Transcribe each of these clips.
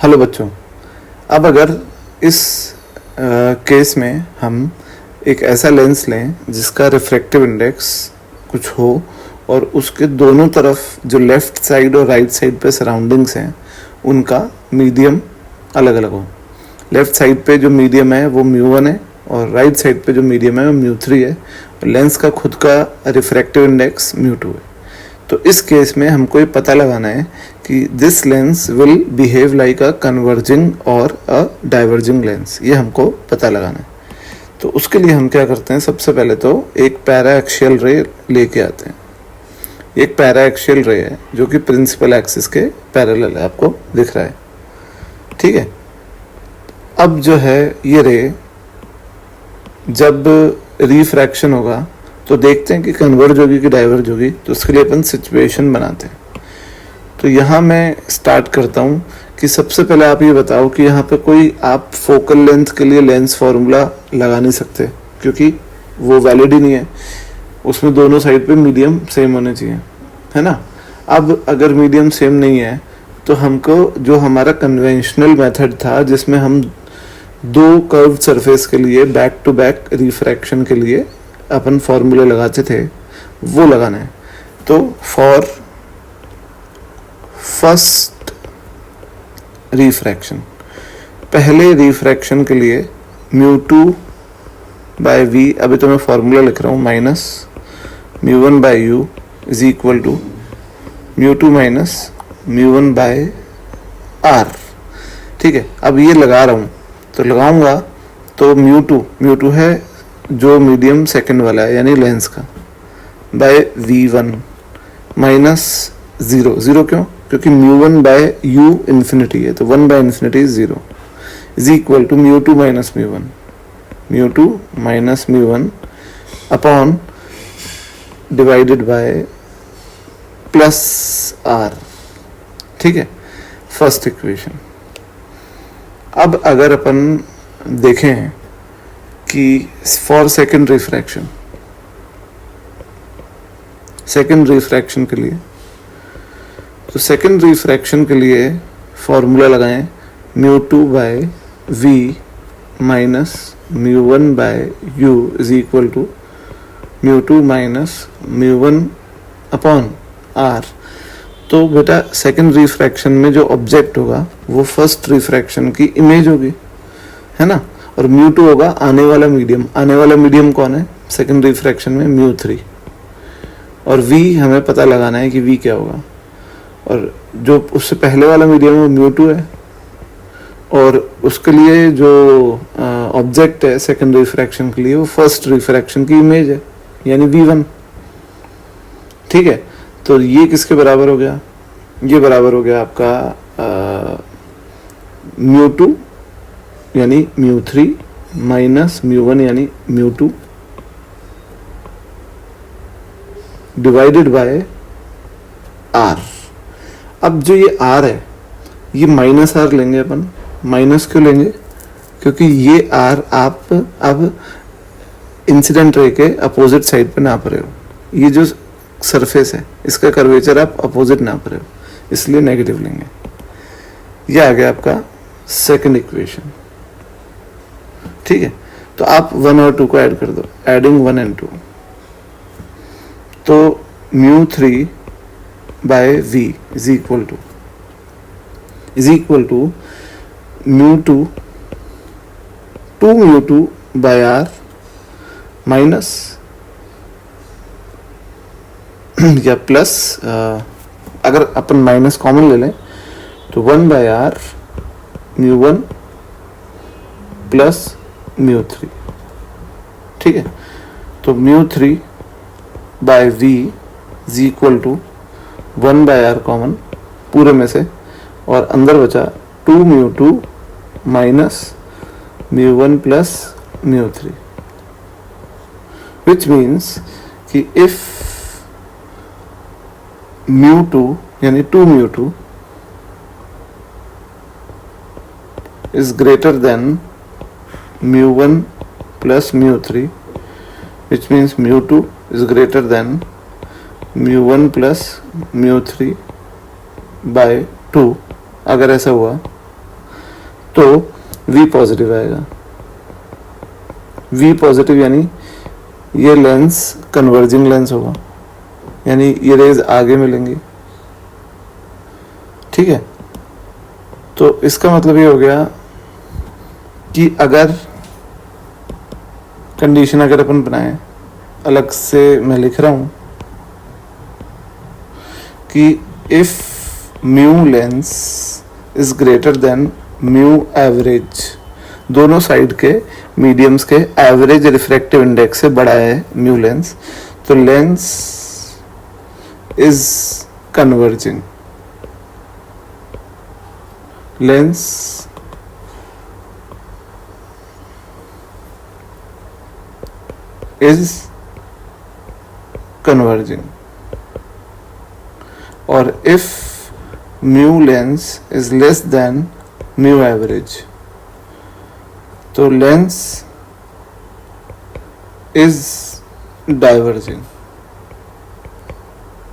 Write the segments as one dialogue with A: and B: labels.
A: Hello बच्चों, अब अगर इस केस में हम एक ऐसा लेंस लें जिसका रिफ्रैक्टिव इंडेक्स कुछ हो और उसके दोनों तरफ जो लेफ़्ट साइड और राइट साइड पे सराउंडिंग्स हैं उनका मीडियम अलग अलग हो। लेफ़्ट साइड पे जो मीडियम है वो μ1 है और राइट साइड पे जो मीडियम है वो μ3 है और लेंस का खुद का रिफ्रैक्टिव इंडेक्स μ2 है। तो इस केस में हमको ये पता लगाना है कि this lens will behave like a converging और अ डाइवर्जिंग लेंस, ये हमको पता लगाना है। तो उसके लिए हम क्या करते हैं, सबसे पहले तो एक पैरा एक्सियल रे लेके आते हैं। एक पैरा एक्सियल रे है जो कि प्रिंसिपल एक्सिस के पैरेलल है, आपको दिख रहा है, ठीक है। अब जो है ये रे जब रिफ्रैक्शन होगा तो देखते हैं कि कन्वर्ज होगी कि डाइवर्ज होगी, तो उसके लिए अपन सिचुएशन बनाते हैं। तो यहाँ मैं स्टार्ट करता हूँ कि सबसे पहले आप ये बताओ कि यहाँ पे कोई आप फोकल लेंथ के लिए लेंस फार्मूला लगा नहीं सकते क्योंकि वो वैलिड ही नहीं है, उसमें दोनों साइड पे मीडियम सेम होने चाहिए, है ना। अब अगर मीडियम सेम नहीं है तो हमको जो हमारा कन्वेंशनल मेथड था जिसमें हम दो कर्व सरफेस के लिए बैक टू बैक रिफ्रैक्शन के लिए अपन फॉर्मूले लगाते थे वो लगाना है। तो फॉर फर्स्ट रिफ्रैक्शन, पहले रिफ्रैक्शन के लिए μ2/v, अभी तो मैं फॉर्मूला लिख रहा हूँ, minus μ1/u is equal to μ2 minus μ1/r, ठीक है। अब ये लगा रहा हूँ तो लगाऊंगा तो μ2 है जो मीडियम सेकंड वाला है यानी लेंस का, बाय v1 माइनस 0 क्यों, क्योंकि μ1/u इन्फिनिटी है तो 1/∞ is 0 is equal to μ2 minus μ1 upon divided by plus r, ठीक है, फर्स्ट इक्वेशन। अब अगर अपन देखें कि फॉर सेकंड रिफ्रैक्शन के लिए, तो सेकंड रिफ्रैक्शन के लिए फॉर्मूला लगाएं μ2/v minus μ1/u is equal to μ2 minus μ1 upon r। तो बेटा सेकंड रिफ्रैक्शन में जो ऑब्जेक्ट होगा वो फर्स्ट रिफ्रैक्शन की इमेज होगी, है ना, और μ2 होगा आने वाला मीडियम। आने वाला मीडियम कौन है सेकंड रिफ्रैक्शन में, μ3, और v हमें पता लगाना है कि v क्या होगा, और जो उससे पहले वाला मीडियम है वो μ2 है और उसके लिए जो ऑब्जेक्ट है सेकंड रिफ्रैक्शन के लिए वो फर्स्ट रिफ्रैक्शन की इमेज है यानी v1, ठीक है। तो ये किसके बराबर हो गया, ये बराबर हो गया आपका μ2 यानी μ3 माइनस μ1 यानी μ2 डिवाइडेड बाय r। अब जो ये r है ये माइनस r लेंगे अपन। माइनस क्यों लेंगे, क्योंकि ये r आप अब इंसिडेंट रे के अपोजिट साइड पे नाप रहे हो, ये जो सरफेस है इसका कर्वेचर आप अपोजिट नाप रहे हो, इसलिए नेगेटिव लेंगे। ये आ गया आपका सेकंड इक्वेशन, ठीक है। तो आप 1 और 2 को ऐड कर दो, एडिंग 1 and 2, तो μ3/v is equal to μ2 2μ2/r minus या प्लस, अगर अपन माइनस कॉमन ले लें तो 1/r μ1 प्लस μ3, ठीक है। तो μ3/v is equal to 1/r common पूरे में से और अंदर बचा 2μ2 माइनस μ1 प्लस μ3, विच मीन्स कि इफ μ2 यानी 2μ2 is greater than μ1 plus μ3, which means μ2 is greater than μ1 plus μ3 by 2, अगर ऐसा हुआ तो V पॉजिटिव आएगा। V पॉजिटिव यानी ये लेंस कन्वर्जिंग लेंस होगा, यानी ये रेज आगे मिलेंगी, ठीक है। तो इसका मतलब ये हो गया कि अगर कंडीशन अगर अपन बनाए, अलग से मैं लिख रहा हूं कि if mu lens is greater than mu average, दोनों साइड के मीडियम्स के एवरेज रिफ्रैक्टिव इंडेक्स से बड़ा है म्यू लेंस, तो lens is converging, lens is converging. और if mu lens is less than mu average, तो लेंस इज डाइवर्जिंग।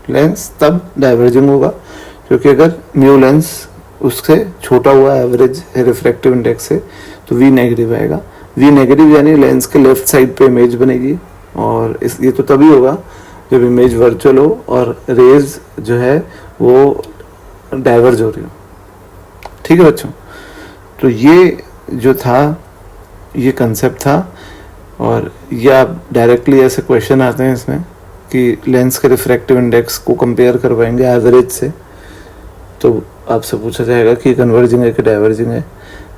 A: लेंस तब डाइवर्जिंग होगा क्योंकि अगर म्यू लेंस उससे छोटा हुआ एवरेज रिफ्रैक्टिव इंडेक्स से, तो वी नेगेटिव आएगा। वी नेगेटिव यानी लेंस के लेफ्ट साइड पे इमेज बनेगी, और ये तो तभी होगा जब इमेज वर्चुअल हो और रेज जो है वो डाइवर्ज हो रही हो, ठीक है बच्चों। तो ये जो था ये कंसेप्ट था, और ये आप डायरेक्टली ऐसे क्वेश्चन आते हैं इसमें कि लेंस के रिफ्रैक्टिव इंडेक्स को कंपेयर करवाएंगे एवरेज से, तो आपसे पूछा जाएगा कि कन्वर्जिंग है कि डाइवर्जिंग है,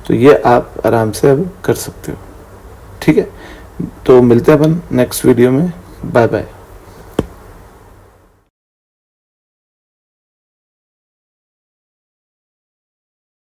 A: तो ये आप आराम से अब कर सकते हो, ठीक है। तो मिलते हैं अपन नेक्स्ट वीडियो में, बाय बाय।